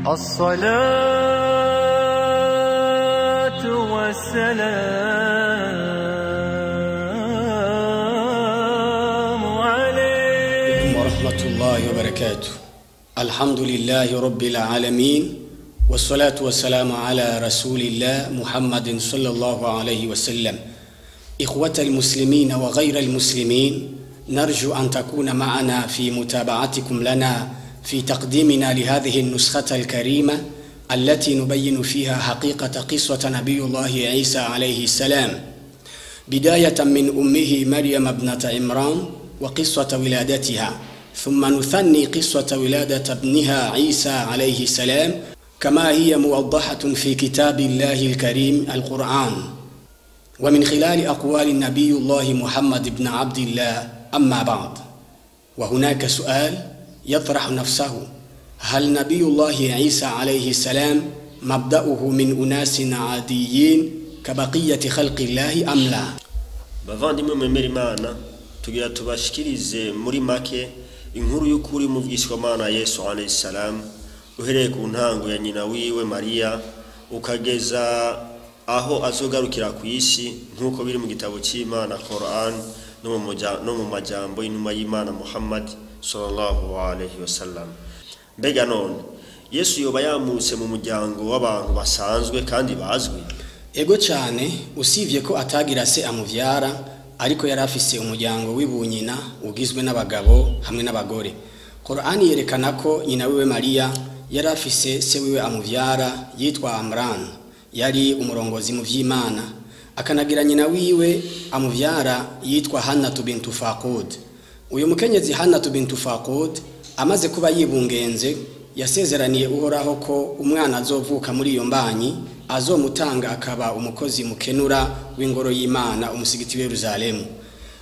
الصلاة والسلام عليكم ورحمة الله وبركاته. الحمد لله رب العالمين، والصلاة والسلام على رسول الله محمد صلى الله عليه وسلم. إخوة المسلمين وغير المسلمين، نرجو أن تكون معنا في متابعتكم لنا في تقديمنا لهذه النسخة الكريمة التي نبين فيها حقيقة قصة نبي الله عيسى عليه السلام، بداية من أمه مريم ابنة عمران وقصة ولادتها، ثم نثني قصة ولادة ابنها عيسى عليه السلام كما هي موضحة في كتاب الله الكريم القرآن، ومن خلال أقوال نبي الله محمد بن عبد الله. أما بعد، وهناك سؤال يطرح نفسه: هل نبي الله عيسى عليه السلام مبدأه من أناس عاديين كبقية خلق الله أم لا؟ bavandimwe mwemera Imana, tugira tubashikirize muri make inkuru y'ukuri mu bwishwamana Yesu alayhi salam, uhereye ku ntango ya nyina wiwe Maria ukageza aho azogarukira ku isi nkuko biri mu gitabo cy'Imana Quran no mu majambo y'inuma y'Imana Muhammad sallallahu alayhi wasallam. Mbega none Yesu yoba yamutse mu muryango w'abantu basanzwe kandi bazwi? Ego cyane, usivye ko atagira se amuvyara, ariko yari afise umuryango w'ibunyina ugizwe n'abagabo hamwe n'abagore. Qur'ani yerekana ko nyina wiwe Maria yari afise se wiwe amuvyara yitwa Amran, yari umurongozi mu vy'Imana, akanagira nyina wiwe amuvyara yitwa Hannatu bintu Faqud. Uyu mukenyezi Hannatu bintu Faqud amaze kuba yibungenze, yasezeraniye Uhoraho ko umwana azovuka muri iyo mbanyi azomutanga akaba umukozi mukenura w'ingoro y'Imana umusigiti wa Yerusalemu.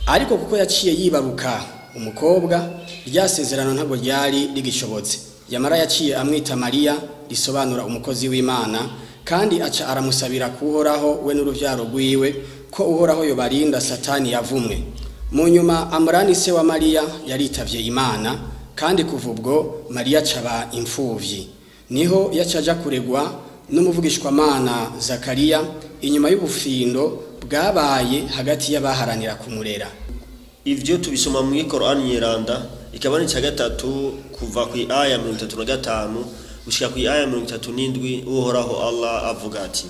Ariko kuko yaciye yibaruka umukobwa, ryasezerano ntabwo ryari rigishobotse. Yamara yaciye amwita Maria, risobanura umukozi w'Imana, kandi aca aramusabira kuhoraho we n'uruvyaro rwiwe ko Uhoraho yobarinda Satani yavumwe. Mu nyuma Amrani se wa Maria yaritavye Imana, kandi kuva ubwo Maria caba imfuvyi. Niho yacaja kuregwa n'umuvugishwamana Zakariya inyuma y'ubufindo bwabaye hagati y'abaharanira kumurera. Ivyo tubisoma mu Quran Nyeranda, ikaba ni cya gatatu kuva ku aya 35 gushika ku aya 37. Uhoraho Allah avuga ati: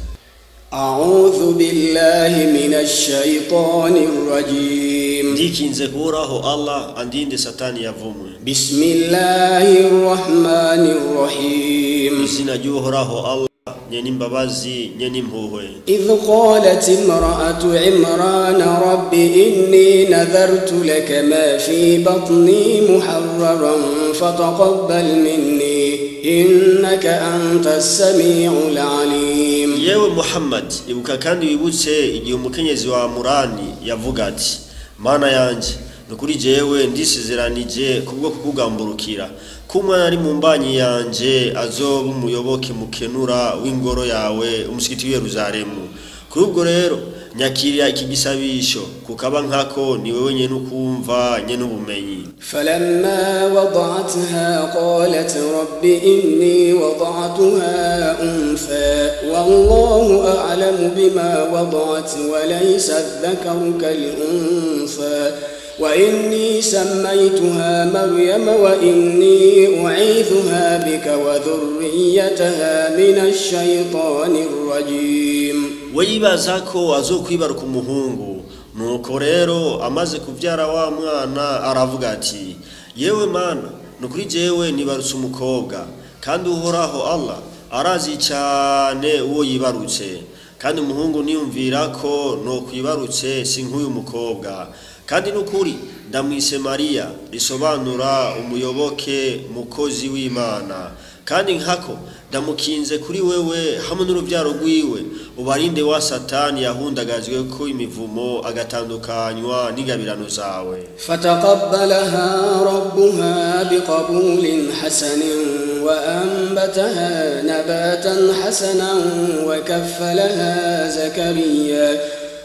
A'udhu billahi minash shaitanir rajim. Ndikinze kuhoraho Allah andinde Satani yavumwe. Bismillahir rahmanir rahim. Izina ry'Uhoraho Allah nyene imbabazi nyene impuhwe. Idh qalat imra'atu Imran rabbi inni nadhartu laka ma fi batni muharraran fataqabbal minni innaka antas sami'ul alim. Yewe Muhammad, ibuka kandi wibutse igihe umukenyezi wa Murani yavuga ati: Mana yanje, nukuri jewe ndisizeranije kubwo kukugamburukira ko umwana ari mu mbanyi yanje azoba umuyoboke mukenura w'ingoro yawe umusigiti wa Yerusalemu. Kuri ubwo rero nyakiriya iki gisabisho kukaba nkako ni wewe nyene ukumva nyene ubumenyi. Falamma wada'atha qalat rabbi inni wada'tuha untha wallahu a'lamu bima wada'at wa laysa adh-dhakaru kal-untha وإني سميتها مريم وإني أعيذها بك وذريتها من الشيطان الرجيم. Weyibaza ko azokwibaruka umuhungu, nuko rero amaze kuvyara wa mwana aravuga ati: yewe Mana, nukuri jewe nibarutse umukobwa, kandi Uhoraho Allah arazi cyane uwo yibarutse, kandi umuhungu niyumvira ko no kwibarutse si nk'uyu mukobwa. Kandi nukuri ndamwise Maria, risobanura umuyoboke mukozi w'Imana, kandi nkako ndamukinze kuri wewe hamwe n'urubyaro rwiwe ubarinde wa Satani yahundagajwe ko imivumo agatandukanywa n'ingabirano zawe. Fataqabbalaha rabbuha biqabulin hasanin wa anbataha nabatan hasanan wa kaffalaha Zakariya.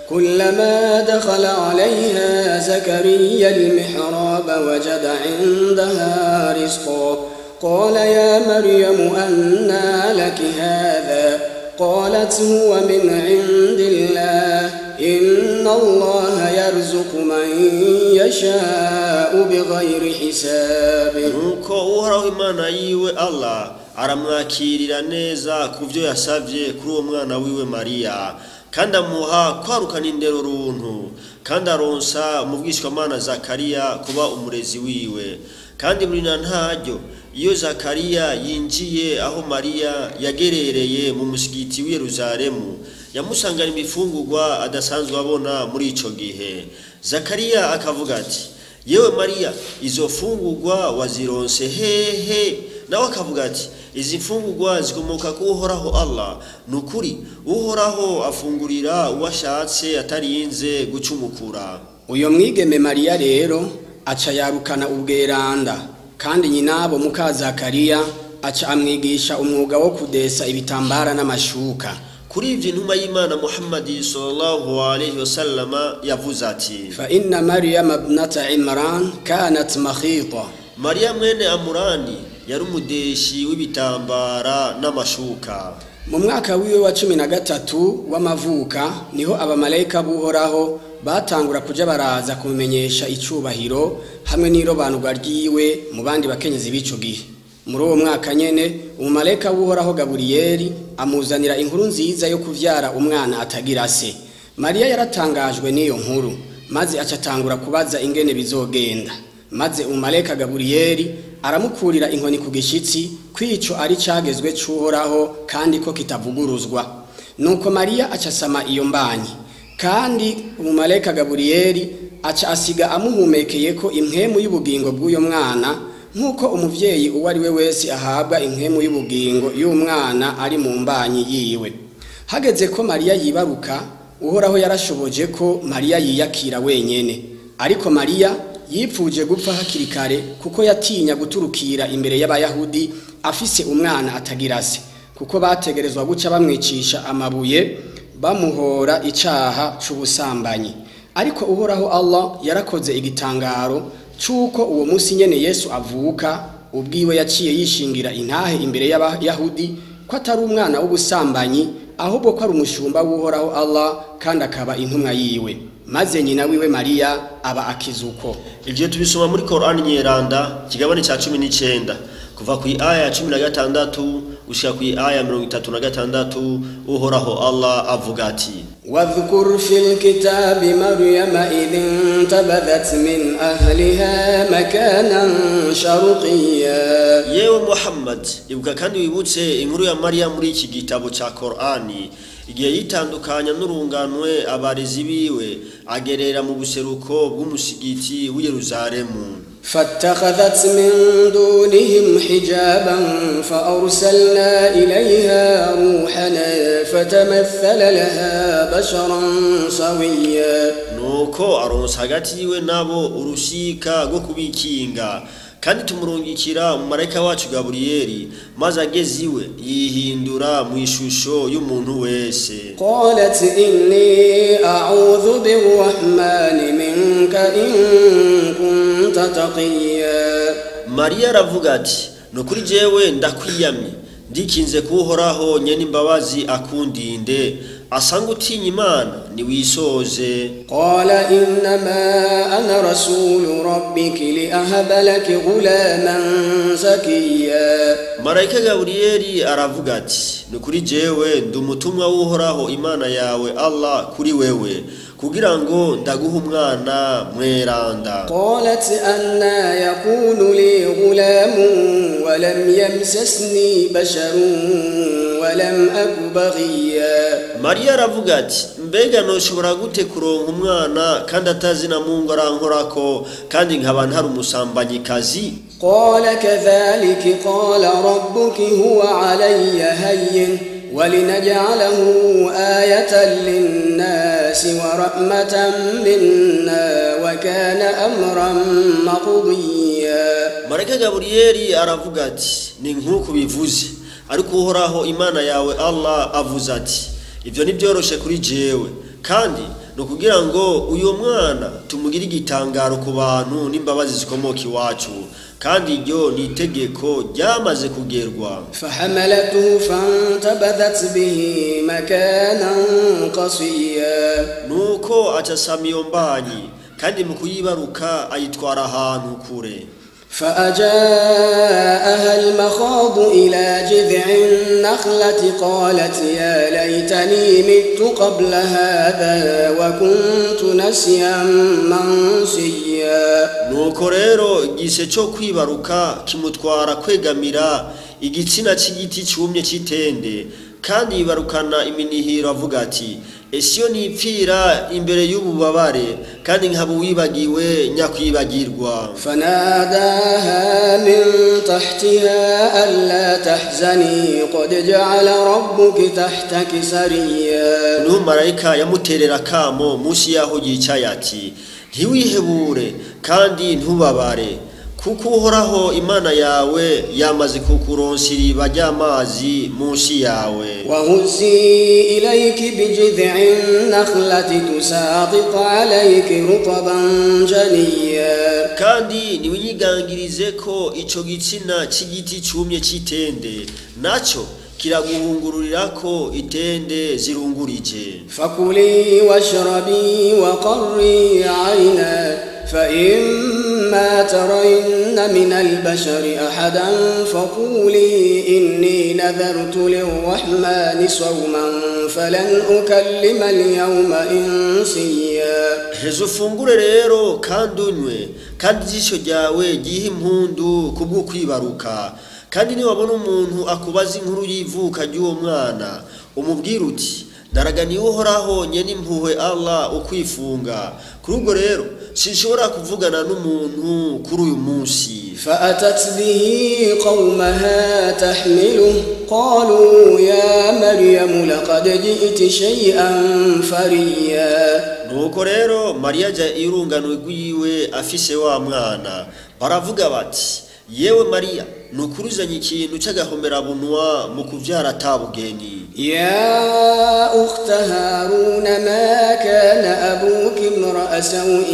كلما دخل عليها زكريا المحراب وجد عندها رزقا قال يا مريم أنى لك هذا قالت هو من عند الله إن الله يرزق من يشاء بغير حساب. nuko uhoraho imana yiwe Allah aramwakirira neza kuvyo yasavye kuri uwo mwana wiwe Mariya, kandi amuha kwarukana indero runtu, kandi aronsa umuvwishwamana Zakariya kuba umurezi wiwe. Kandi muri ntaryo iyo Zakariya yinjiye aho Mariya yagerereye mu musigiti w'i Yerusalemu, yamusangana imifungurwa adasanzwe abona muri ico gihe. Zakariya akavuga ati, yewe Mariya, izo fungurwa wazironse hehe? Nawe akavuga ati, izi mfungurwa zikomoka ku Uhoraho Allah. Nukuri Uhoraho afungurira uwashatse atarinze gucumukura. Uyo mwigeme Mariya rero aca yarukana ubweranda, kandi nyinabo muka Zakariya aca amwigisha umwuga wo kudesa ibitambara n'amashuka. Kuri ivyo intumwa y'Imana Muhammad sallallahu alayhi wasallama yavuze ati, fa inna Maryam ibnata Imran kanat makhita. Mariya mwene Amurani yari umudeshi w'ibitambara n'amashuka. Mu mwaka wiwe wa 13 w'amavuka niho abamalayika b'Uhoraho batangura kuja baraza kumenyesha icubahiro hamwe n'irobanurwa ryiwe mu bandi bakenyezi b'ico gihe. Muri uwo mwaka nyene umumalayika w'Uhoraho Gaburiyeli amuzanira inkuru nziza yo kuvyara umwana atagira se. Mariya yaratangajwe n'iyo nkuru, maze acatangura kubaza ingene bizogenda. Maze umumalayika Gaburiyeli aramukurira inkoni ku gishitsi kwico ari cagezwe c'Uhoraho kandi ko kitavuguruzwa. Nuko Mariya acasama iyo mbanyi, kandi umumalayika Gaburiyeli aca asiga amuhumekeye ko impwemu y'ubugingo bw'uyo mwana, nkuko umuvyeyi uwo ari we wese ahabwa impwemu y'ubugingo y'umwana ari mu mbanyi yiwe. Hageze ko Mariya yibaruka, Uhoraho yarashoboje ko Mariya yiyakira wenyene, ariko Mariya yipfuje gupfa hakiri kare kuko yatinya guturukira imbere y'Abayahudi afise umwana atagira se, kuko bategerezwa guca bamwicisha amabuye bamuhora icaha c'ubusambanyi. Ariko Uhoraho Allah yarakoze igitangaro cuko uwo musi nyene Yesu avuka, ubwiwe yaciye yishingira intahe imbere y'Abayahudi ko atari umwana w'ubusambanyi, ahubwo ko ari umushumba w'Uhoraho Allah kandi akaba intumwa yiwe. Maze nyina wiwe Mariya aba akizuko. Ivyo tubisoma muri Qur'an nyeranda kigabane ca 19 kuva ku aya ya 16 gushika ku aya ya 36. Uhoraho Allah avuga ati, wadhkur fil kitabi Maryama idhin tabadat min ahliha makanan sharqiyya. Yewe Muhammad, ibuka kandi wibutse inkuru ya Mariya muri iki gitabo ca Qur'ani, igihe yitandukanya n'urunganwe abarezi biwe agerera mu buseruko bw'umusigiti w'i Yerusalemu. فاتخذت من دونهم حجابا فأرسلنا إليها روحنا فتمثل لها بشرا سويا. nuko aronsa hagati yiwe nabo urushika rwo kubikinga, kandi tumurungikira umumarayika wacu Gaburiyeli, maze ageze iwe yihindura mu ishusho y'umuntu wese. qalat inni a'udhu birrahmani minka in kunta taqiya. Mariya aravuga ati, nukuri jewe ndakwiyamye ndikinze kuhoraho nyene imbabazi akundinde, asanga utinya Imana ni wisoze. qala innama ana rasulu rabbiki li ahaba laki ghulaman zakiya. Marayika Gaburiyeli aravuga ati, nukuri jewe ndi umutumwa w'Uhoraho Imana yawe Allah kuri wewe, kugira ngo ndaguha umwana mweranda. qalat anna yakunu li ghulamun wa lam yamsasni basharun wa lam aku baghiya. Mariya aravuga ati, mbega noshobora gute kuronka umwana kandi atazi na Mungu arankorako, kandi nkaba ntari umusambanyikazi? qala kadhalika qala rabbuki huwa alayya hayyin ولنجعله آية للناس ورحمة منا وكان أمرا مقضيا. Marayika Gaburiyeli aravuga ati, ni nkuko bivuze, ariko Uhoraho Imana yawe Allah avuze ati, ivyo nibyoroshe kuri jewe, kandi no kugira ngo uyo mwana tumugire igitangaro ku bantu n'imbabazi zikomoka iwacu, kandi iryo ni itegeko ryamaze kugerwa. فحملته فانتبذت به مكانا قصيا nuko acasama iyo mbanyi kandi mu kuyibaruka ayitwara ahantu kure. فأجاءها المخاض إلى جذع النخلة قالت يا ليتني مت قبل هذا وكنت نسيا منسيا. nuko rero igise cyo kwibaruka kimutwara kwegamira igitsina cy'igiti cyumye cy'itende, kandi yibarukana iminihiro avuga ati esiyo nipfira imbere y'ububabare kandi nkaba wibagiwe nyakwibagirwa. فناداها من تحتها ألا تحزني قد جعل ربك تحتك سريا. Marayika yamuterera kamo munsi yaho yicaye ati ntiwihebure kandi ntubabare, kuko uhoraho Imana yawe yamaze kukuronsa iriba ry'amazi munsi yawe. وهزي إليك بجذع النخلة تساقط عليك رطبا جنيا. kandi niwinyigangirize ko ico gitsina c'igiti cumye c'itende naco kiraguhungururira ko itende zirungurije. فكلي واشربي وقري عينا فإما ترين من البشر أحدا فقولي إني نذرت للرحمن صوما فلن أكلم اليوم إنسيا. Hezo fungure rero kandi unywe kandi ijisho ryawe gihe impundu kubwo kwibaruka, kandi niwabona umuntu akubaza inkuru y'ivuka ry'uwo mwana umubwira uti ndaraganiye uhoraho nyene impuhwe Allah ukwifunga. Kuri ubwo rero sinshobora kuvugana n'umuntu kuri uyu munsi. فأتت به قومها تحمله قالوا يا مريم لقد جئت شيئا فريا. nuko rero Mariya aja irunganwe rwiwe afise wa mwana, baravuga bati yewe Mariya nukuruzanye ikintu cy'agahomerabunwa mu kuvyara atabugeni. يا أخت هارون ما كان أبوك امرأ سوء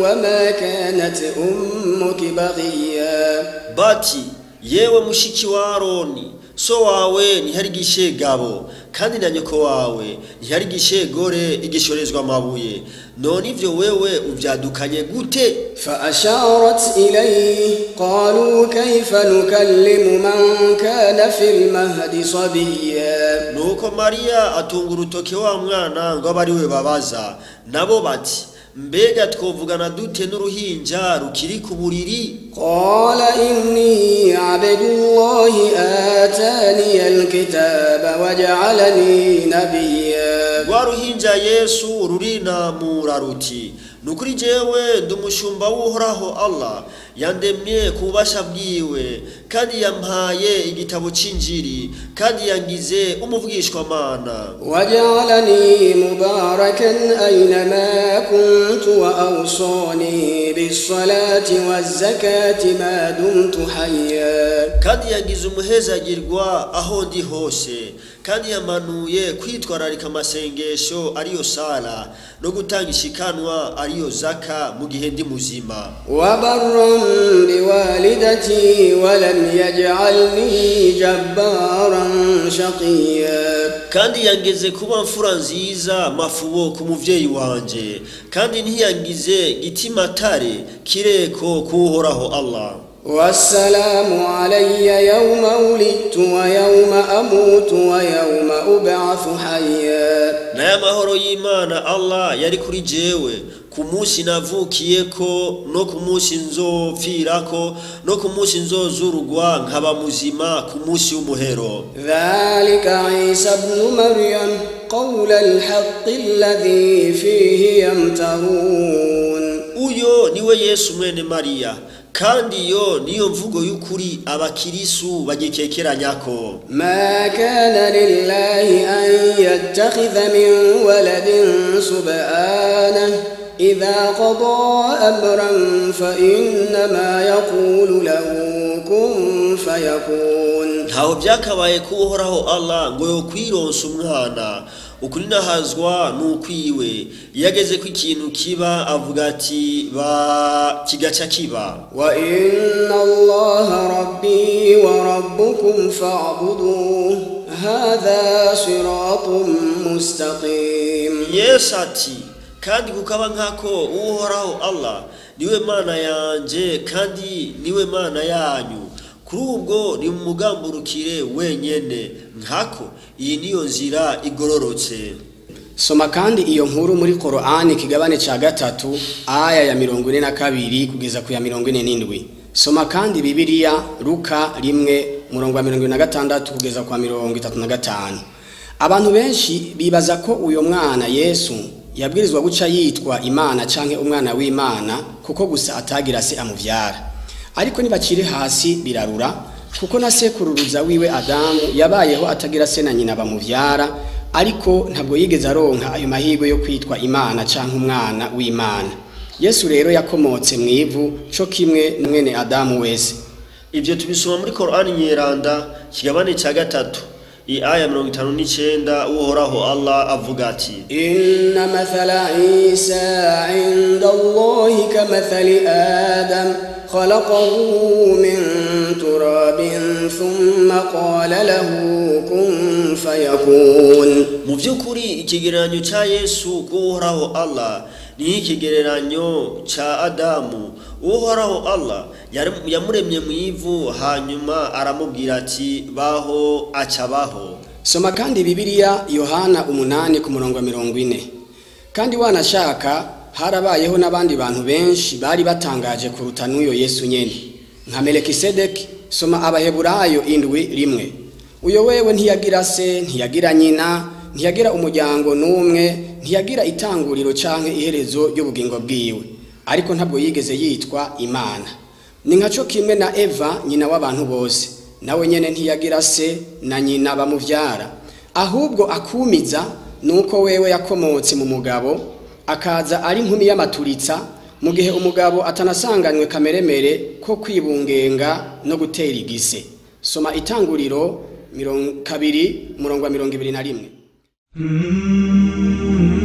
وما كانت أمك بغيا. bati yewe mushiki wa Aroni, so wawe ntiharigishe gabo kandi na nyoko wawe ntiharigishe gore igishorezwa amabuye, none ivyo wewe uvyadukanye gute? فأشارت إليه قالوا كيف نكلم من كان في المهد صبيا. nuko Mariya atunga urutoke wa mwana ngo abariwe babaza, nabo bati mbega twovugana dute n'uruhinja rukiri ku buriri? قال إني عبد الله آتاني الكتاب وجعلني نبيا. rwa ruhinja Yesu rurinamura ruti nukuri jewe ndumushumba w'uhoraho Allah yandemye kubasha bwiwe kandi yampaye igitabo c'injiri kandi yangize umuvugishwa mana. وجعلني مباركا أينما كنت وأوصاني بالصلاة والزكاة ما دمت حيا. kandi yangize umuhezagirwa aho ndi hose, kandi yamanuye kwitwararika amasengesho ariyo sala no gutanga ishikanwa ariyo zaka mu gihe ndi muzima. وبرا بوالدتي ولم يجعلني جبارا شقيا. kandi yangeze kuba mfura nziza mafubo ku muvyeyi wanje, kandi ntiyangize gitimatare kireko kuhoraho Allah. والسلام علي يوم ولدت ويوم أموت ويوم أبعث حيا. naya mahoro y'Imana Allah yari kuri jewe ku munsi navukiyeko no ku munsi nzopfirako no ku munsi nzozurugwa nkaba muzima ku munsi w'umuhero. ذلك عيسى ابن مريم قول الحق الذي فيه يمترون. uyo niwe Yesu mwene Mariya, kandi yo niyo mvugo y'ukuri abakirisu bagikekeranyako. ما كان لله أن يتخذ من ولد سبحانه إذا قضى أمرا فإنما يقول له كن فيكون. ntaho byakabaye kuhoraho Allah ngo yo kwironsa umwana, ukuri nahazwa n'ukwiwe yageze ku ikintu kiba avuga ati ba kigaca kiba wa inna allaha rabbi wa rabbukum fa'buduhu hadha siratun mustaqim. Yesu ati kandi kukaba nkako uhoraho Allah niwe mana yanje kandi niwe mana yanyu, kuri ubwo ni mugamburukire wenyene nkako iyi niyo nzira igororotse. Soma kandi iyo nkuru muri Qur'ani kigabane ca 3 aya ya 42 kugeza ku ya 47. Soma kandi Bibiliya Luka 1:46 kugeza kwa 35. Abantu benshi bibaza ko uyo mwana Yesu yabwirizwa guca yitwa Imana canke umwana w'Imana kuko gusa atagira se amuvyara. Ariko nibacire hasi birarura kuko na sekururuza wiwe Adamu yabayeho atagira se na nyina bamuvyara, ariko ntabwo yigeze aronka ayo mahirwe yo kwitwa Imana canke umwana w'Imana. Yesu rero yakomotse mwivu cyo kimwe mwene Adamu wese. Ivyo tubisoma muri Qur'ani nyeranda kigabane ca 3 aya 59 uhoraho Allah avuga ati inna mathala Isa 'inda Allahi kamathali Adam khalaqahu min turabin thumma qala lahu kun fayakun. Mu byukuri ikigereranyo ca Yesu kuhoraho Allah ni ikigereranyo ca Adamu. Uhoraho Allah yamuremye mu ivu hanyuma aramubwira ati baho acabaho. Soma kandi Bibiliya Yohana 8:40. Kandi wanashaka harabayeho n'abandi bantu benshi bari batangaje kuruta n'uyo Yesu nyene nka Melekisedeki. Soma Abaheburayo 7:1. Uyo wewe ntiyagira se, ntiyagira nyina, ntiyagira umuryango n'umwe, ntiyagira itanguriro canke iherezo ry'ubugingo bwiwe, ariko ntabwo yigeze yitwa Imana. Ni nkaco kimwe na Eva nyina w'abantu bose, nawe nyene ntiyagira se na nyina bamuvyara, ahubwo akumiza nuko wewe yakomotse mu mugabo akaza ari nkumi y'amaturitsa, mu gihe umugabo atanasanganywe kameremere ko kwibungenga no gutera igise. Soma Itanguriro 2:21.